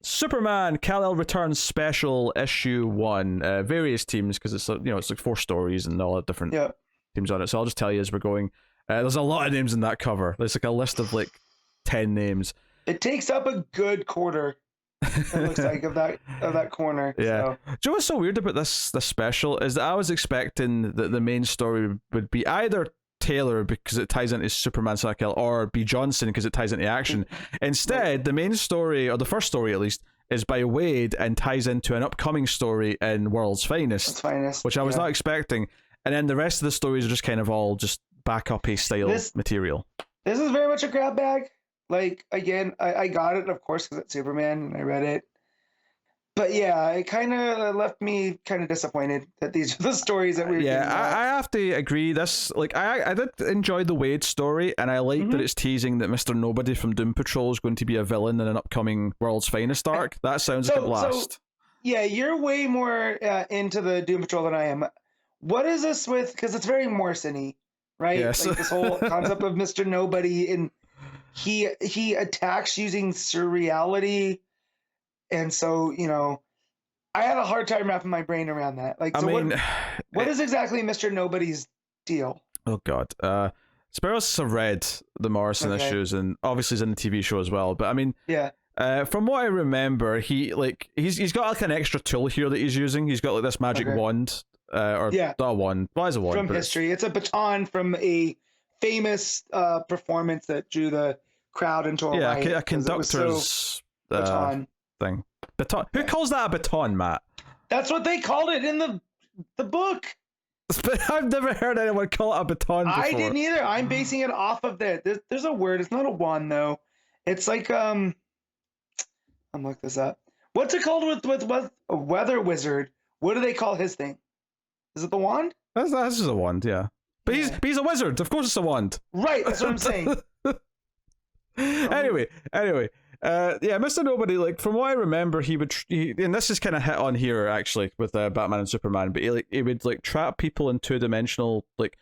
Superman Kal-El returns special issue 1. Various teams because it's it's like 4 stories and all the different Yeah. teams on it. So I'll just tell you as we're going. There's a lot of names in that cover. There's like a list of like 10 names. It takes up a good quarter. It looks like of that corner. Yeah. So. Do you know what's so weird about this special is that I was expecting that the main story would be either Taylor because it ties into Superman Cycle or B. Johnson because it ties into action. Instead, the main story, or the first story at least, is by Wade and ties into an upcoming story in World's Finest, which I was not expecting. And then the rest of the stories are just kind of all just backup-y style material. This is very much a grab bag. Like, again, I got it, of course, because it's Superman, and I read it. But yeah, it kind of left me kind of disappointed that these are the stories that we were getting. I have to agree. This, like, I did enjoy the Wade story, and I like that it's teasing that Mr. Nobody from Doom Patrol is going to be a villain in an upcoming World's Finest arc. That sounds like a blast. So, yeah, you're way more into the Doom Patrol than I am. What is this with? Because it's very Morrison-y, right? Yes. Like this whole concept of Mr. Nobody, and he attacks using surreality. And so, I had a hard time wrapping my brain around that. Like, what is exactly Mr. Nobody's deal? Oh, God. Sparrows have read the Morrison issues, and obviously he's in the TV show as well. But I mean, from what I remember, he's got like an extra tool here that he's using. He's got like this magic wand, not a wand. Why is a wand? From history. It's a baton from a famous performance that drew the crowd into a riot. A conductor's baton thing. Baton. Who calls that a baton, Matt? That's what they called it in the book. I've never heard anyone call it a baton before. I didn't either. I'm basing it off of that. There's a word. It's not a wand though. It's like I'm looking this up. What's it called with a weather wizard? What do they call his thing? Is it the wand? That's just a wand, yeah. But he's a wizard. Of course, it's a wand. Right. That's what I'm saying. Anyway. Mr. Nobody, like, from what I remember, he would, and this is kind of hit on here, actually, with Batman and Superman, but he would, like, trap people in two-dimensional, like,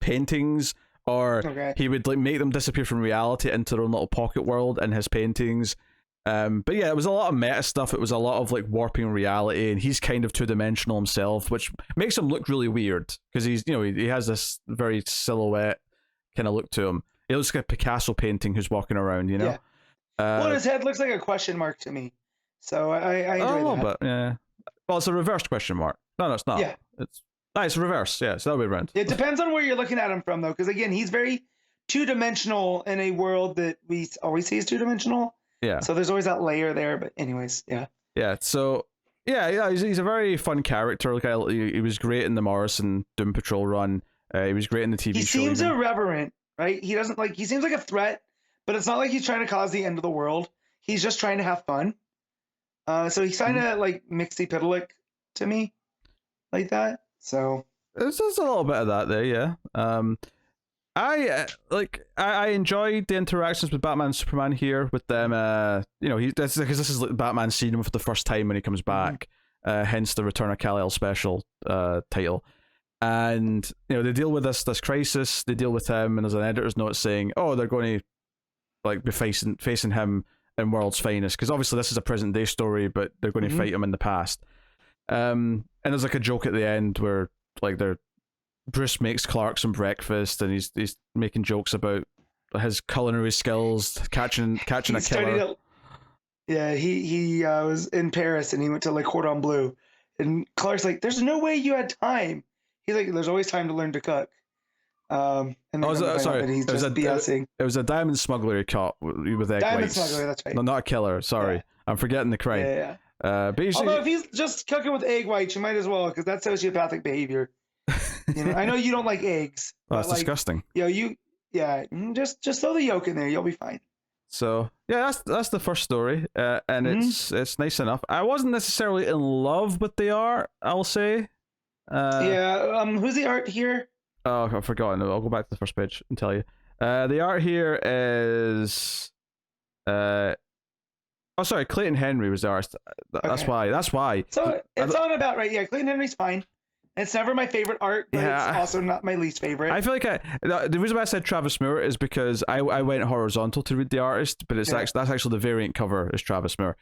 paintings, or he would, like, make them disappear from reality into their own little pocket world in his paintings. But yeah, it was a lot of meta stuff. It was a lot of, like, warping reality, and he's kind of two-dimensional himself, which makes him look really weird, because he's, he has this very silhouette kind of look to him. He looks like a Picasso painting who's walking around, Yeah. Well, his head looks like a question mark to me, so I enjoy that. A little bit, yeah. Well, it's a reversed question mark. No, it's not. Yeah. It's reverse, yeah, so that'll be around. It depends on where you're looking at him from, though, because, again, he's very two-dimensional in a world that we always see as two-dimensional. Yeah. So there's always that layer there, but anyways, yeah. Yeah, so, he's a very fun character. Like, he was great in the Morrison Doom Patrol run. He was great in the TV show. He seems irreverent, right? He seems like a threat, but it's not like he's trying to cause the end of the world. He's just trying to have fun. So he's kind of like Mixie Pitalik to me, like that. So there's a little bit of that there, yeah. I enjoyed the interactions with Batman and Superman here with them. Because this is like Batman seeing him for the first time when he comes back. Hence the Return of Kal-El special title. And they deal with this crisis. They deal with him, and there's an editor's note saying, "Oh, they're going to like be facing him in World's Finest," because obviously this is a present day story, but they're going to fight him in the past. And there's like a joke at the end where like Bruce makes Clark some breakfast, and he's making jokes about his culinary skills, catching a killer. He was in Paris and he went to Le Cordon Bleu, and Clark's like, "There's no way you had time." He's like, "There's always time to learn to cook." And sorry, he's just BSing. It was a diamond smuggler he caught with egg diamond whites. Smuggler, that's right. No, not a killer. Sorry, I'm forgetting the crime. Yeah. But although if he's just cooking with egg whites, you might as well, because that's sociopathic behavior. I know you don't like eggs. Oh, that's disgusting. Just throw the yolk in there. You'll be fine. So yeah, that's the first story, and it's nice enough. I wasn't necessarily in love with the art, I'll say. Who's the art here? Oh, I've forgotten. I'll go back to the first page and tell you. The art here is sorry, Clayton Henry was the artist. That's why. So it's on about right. Yeah, Clayton Henry's fine. It's never my favorite art, but it's also not my least favorite. I feel like the reason why I said Travis Moore is because I went horizontal to read the artist, but it's that's actually the variant cover is Travis Moore.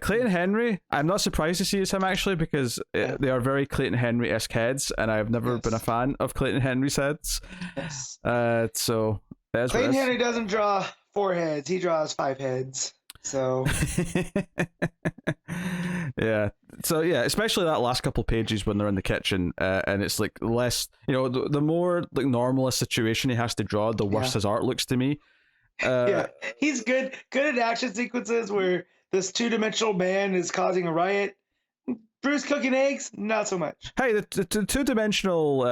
Clayton Henry, I'm not surprised to see it's him actually because they are very Clayton Henry-esque heads, and I've never been a fan of Clayton Henry's heads. Yes. So that's Clayton Henry doesn't draw 4 heads; he draws 5 heads. So yeah, especially that last couple pages when they're in the kitchen, and it's like less, the more like normal a situation he has to draw, the worse his art looks to me. He's good at action sequences where this 2-dimensional man is causing a riot. Bruce cooking eggs, not so much. Hey, the 2-dimensional,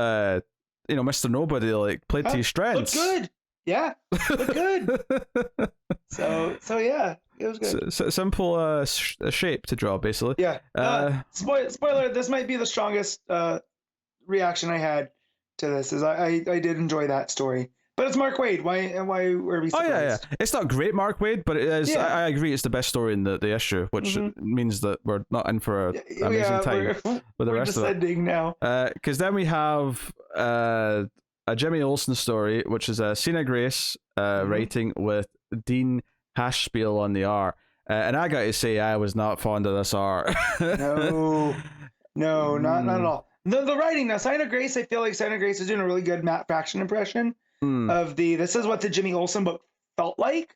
Mr. Nobody played to his strengths. Look good. Yeah, look good. So yeah, it was good. Simple shape to draw, basically. Yeah. Spoiler: this might be the strongest reaction I had to this. Is I did enjoy that story. But it's Mark Waid. Why were we surprised? Oh yeah. It's not great Mark Waid, but it is. Yeah. I agree. It's the best story in the issue, which means that we're not in for an amazing time with the rest of it. We're descending now. Because then we have a Jimmy Olsen story, which is Sina Grace writing with Dean Hashspiel on the art. And I got to say, I was not fond of this art. No, not at all. The writing now, Sina Grace. I feel like Sina Grace is doing a really good Matt Fraction impression. Of this is what the Jimmy Olsen book felt like,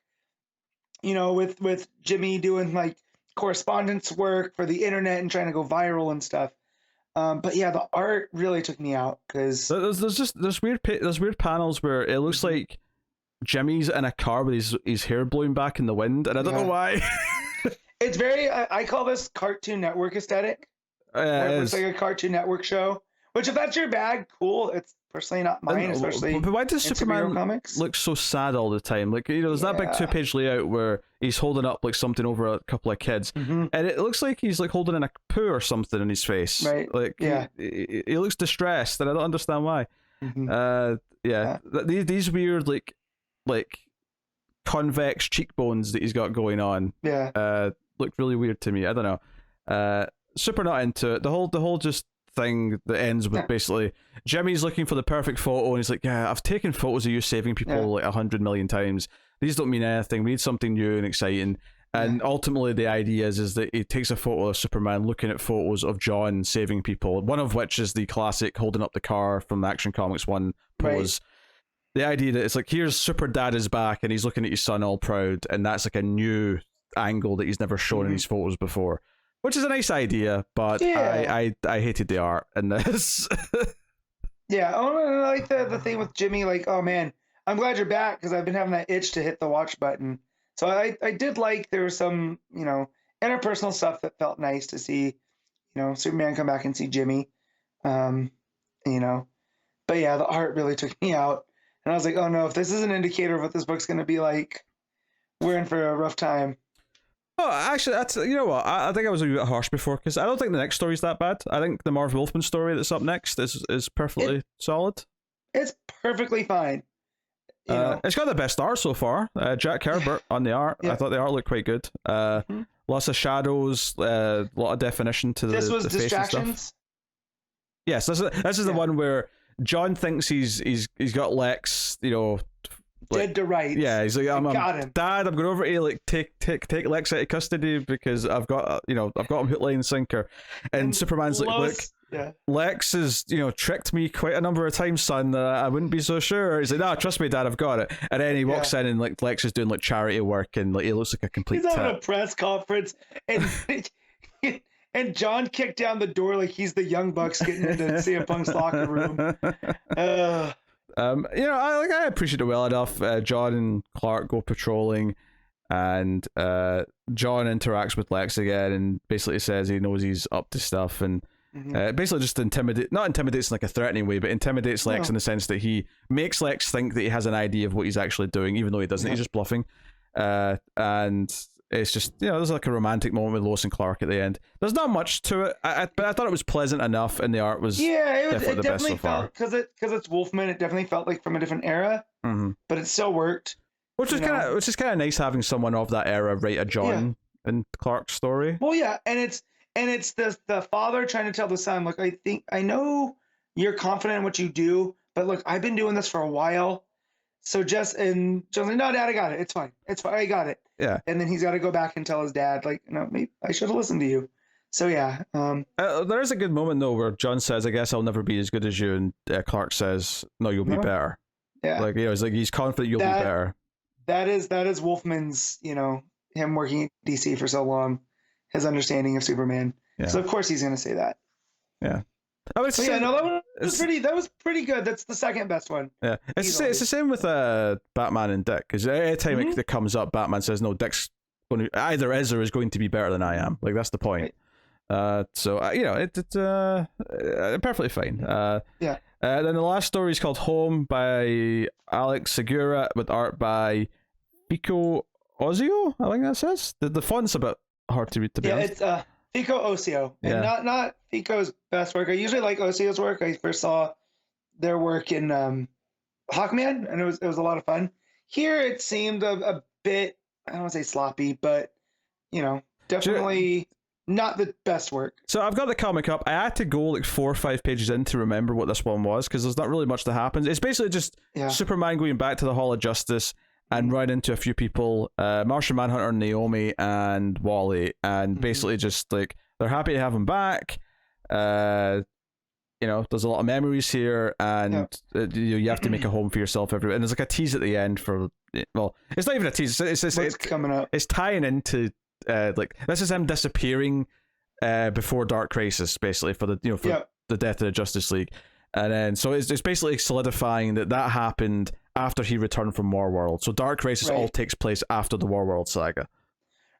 with Jimmy doing like correspondence work for the internet and trying to go viral and stuff. But yeah, the art really took me out because there's weird panels where it looks like Jimmy's in a car with his hair blowing back in the wind, and I don't know why. It's very I call this Cartoon Network aesthetic. It's like a Cartoon Network show. Which, if that's your bag, cool. It's personally not mine, especially. But why does Superman comics look so sad all the time? Like, there's that big 2-page layout where he's holding up like something over a couple of kids, and it looks like he's like holding in a poo or something in his face. Right. Like, he looks distressed, and I don't understand why. These weird like convex cheekbones that he's got going on. Look really weird to me. I don't know. Super not into it. The whole just thing that ends with basically Jimmy's looking for the perfect photo, and he's like, I've taken photos of you saving people like 100 million times. These don't mean anything. We need something new and exciting. And ultimately the idea is that he takes a photo of Superman looking at photos of John saving people, one of which is the classic holding up the car from the Action Comics 1 pose. The idea that it's like, here's Super Dad is back and he's looking at his son all proud, and that's like a new angle that he's never shown in his photos before. Which is a nice idea, but I hated the art in this. I like the thing with Jimmy, like, oh man, I'm glad you're back because I've been having that itch to hit the watch button. So I did like there was some, interpersonal stuff that felt nice to see, Superman come back and see Jimmy. But yeah, the art really took me out. And I was like, oh no, if this is an indicator of what this book's going to be like, we're in for a rough time. Oh, actually, that's what I think I was a bit harsh before because I don't think the next story's that bad. I think the Marv Wolfman story that's up next is perfectly solid. It's perfectly fine. It's got the best art so far. Jack Herbert on the art. I thought the art looked quite good. Lots of shadows, a lot of definition to this was the face distractions. and stuff. Yes, this is the one where John thinks he's got Lex, dead to rights. Yeah, he's like, Dad, I'm going over to like take Lex out of custody because I've got him hook, line, and sinker. And Superman's like, look, Lex has tricked me quite a number of times, son. I wouldn't be so sure. He's like, no, trust me, Dad, I've got it. And then he walks in and like Lex is doing like charity work and like he looks like a complete. He's having a press conference and. And John kicked down the door like he's the Young Bucks getting into CM Punk's locker room. I appreciate it well enough. John and Clark go patrolling, and John interacts with Lex again, and basically says he knows he's up to stuff, and basically just not intimidates in like a threatening way, but intimidates Lex in the sense that he makes Lex think that he has an idea of what he's actually doing, even though he doesn't. He's just bluffing, and it's just there's like a romantic moment with Lois and Clark at the end. There's not much to it, but I thought it was pleasant enough, and the art was it definitely the best so far. Because it's Wolfman, it definitely felt like from a different era, but it still worked. Which is kind of nice having someone of that era write a John and Clark story. Well, yeah, and it's the father trying to tell the son, look, I know you're confident in what you do, but look, I've been doing this for a while. So John's like, no, Dad, I got it. It's fine. I got it. Yeah. And then he's got to go back and tell his dad, like, no, maybe I should have listened to you. So yeah. There is a good moment though where John says, "I guess I'll never be as good as you," and Clark says, "No, you'll be better." Yeah. Like, he's confident you'll be better. That is Wolfman's, him working at DC for so long, his understanding of Superman. Yeah. So of course he's going to say that. Yeah. That was pretty good. That's the second best one. Yeah, it's the same with Batman and Dick, because every time it comes up, Batman says, "No, Dick's going to either is or is going to be better than I am." Like, that's the point. Right. It's perfectly fine. Yeah. Then the last story is called Home by Alex Segura with art by Fico Ozio. I think that says the font's a bit hard to read, to be honest. It's Fico Ocio, and not Fico's best work. I usually like Ocio's work. I first saw their work in Hawkman, and it was a lot of fun. Here it seemed a bit, I don't want to say sloppy, but definitely not the best work. So I've got the comic up. I had to go like 4 or 5 pages in to remember what this one was, because there's not really much that happens. It's basically just Superman going back to the Hall of Justice and run into a few people, Martian Manhunter, Naomi, and Wally, and basically just like they're happy to have him back. There's a lot of memories here, and you have to make a home for yourself everywhere. And there's like a tease at the end for, well, it's not even a tease. It's coming up. It's tying into like, this is him disappearing before Dark Crisis, basically, for the the death of the Justice League. And then so it's basically solidifying that happened after he returned from Warworld. So Dark Crisis all takes place after the Warworld saga.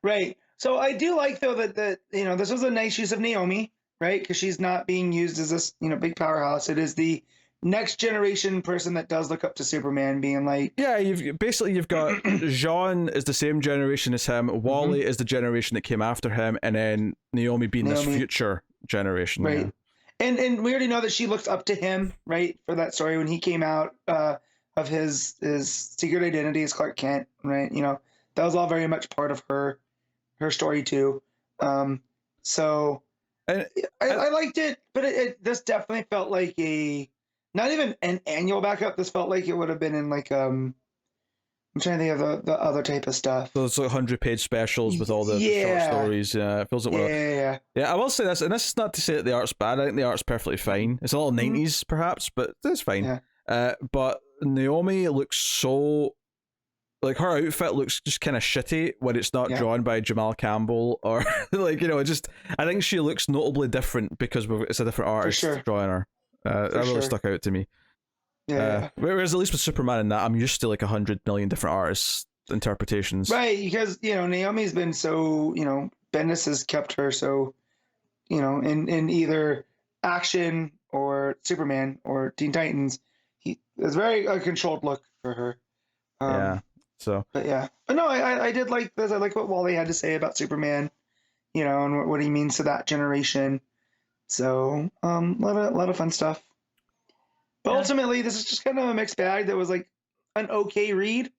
Right. So I do like, though, that this was a nice use of Naomi, right? Because she's not being used as this big powerhouse. It is the next generation person that does look up to Superman, being like, you've got Jean is the same generation as him. Wally is the generation that came after him, and then Naomi being this future generation, right? Yeah. And we already know that she looks up to him, right, for that story when he came out of his secret identity as Clark Kent, right? That was all very much part of her story too. So I liked it, but this definitely felt like not even an annual backup. This felt like it would have been in like I'm trying to think of the other type of stuff. Those 100-page specials with all the short stories. Yeah, it feels like I will say this, and this is not to say that the art's bad. I think the art's perfectly fine. It's a little 90s perhaps, but it's fine. Yeah. But Naomi looks so, like, her outfit looks just kind of shitty when it's not drawn by Jamal Campbell, or like I think she looks notably different because it's a different artist drawing her. That really stuck out to me. Whereas at least with Superman and that, I'm used to like 100 million different artists' interpretations. Right, because Naomi's been so Bendis has kept her so in either action or Superman or Teen Titans, it's very a controlled look for her. But no, I did like this. I like what Wally had to say about Superman, and what he means to that generation. So a lot of fun stuff. But ultimately, this is just kind of a mixed bag that was like an okay read.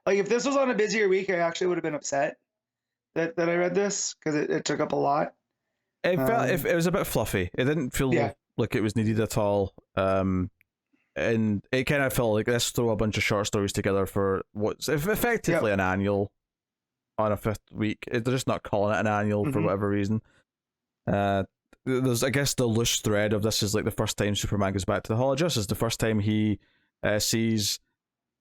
Like, if this was on a busier week, I actually would have been upset that I read this, because it took up a lot. It felt it was a bit fluffy. It didn't feel like it was needed at all. And it kind of felt like, let's throw a bunch of short stories together for what's effectively an annual on a 5th week. They're just not calling it an annual for whatever reason. There's, I guess, the loose thread of this is like the first time Superman goes back to the Hall of Justice, the first time he sees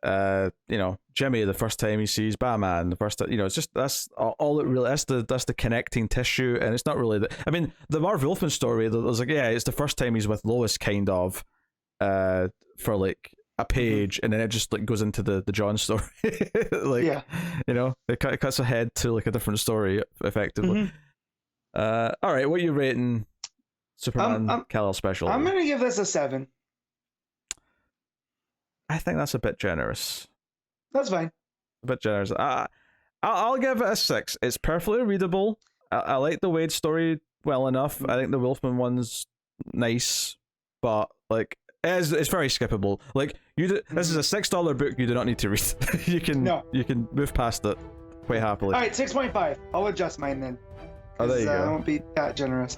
Jimmy, the first time he sees Batman, the first it's just, that's all it really, that's the connecting tissue. And it's not really the Marv Wolfman story, there's like, it's the first time he's with Lois kind of for like a page, and then it just like goes into the John story. It cuts ahead to like a different story effectively. All right, what are you rating Superman Kal-El special? I'm gonna give this a 7. I think that's a bit generous. That's fine. A bit generous. I'll give it a 6. It's perfectly readable. I like the Wade story well enough. I think the Wolfman one's nice, but like it's very skippable. Like this is a $6 book you do not need to read. You can move past it quite happily. All right, 6.5. I'll adjust mine then. Oh, there you go. I won't be that generous.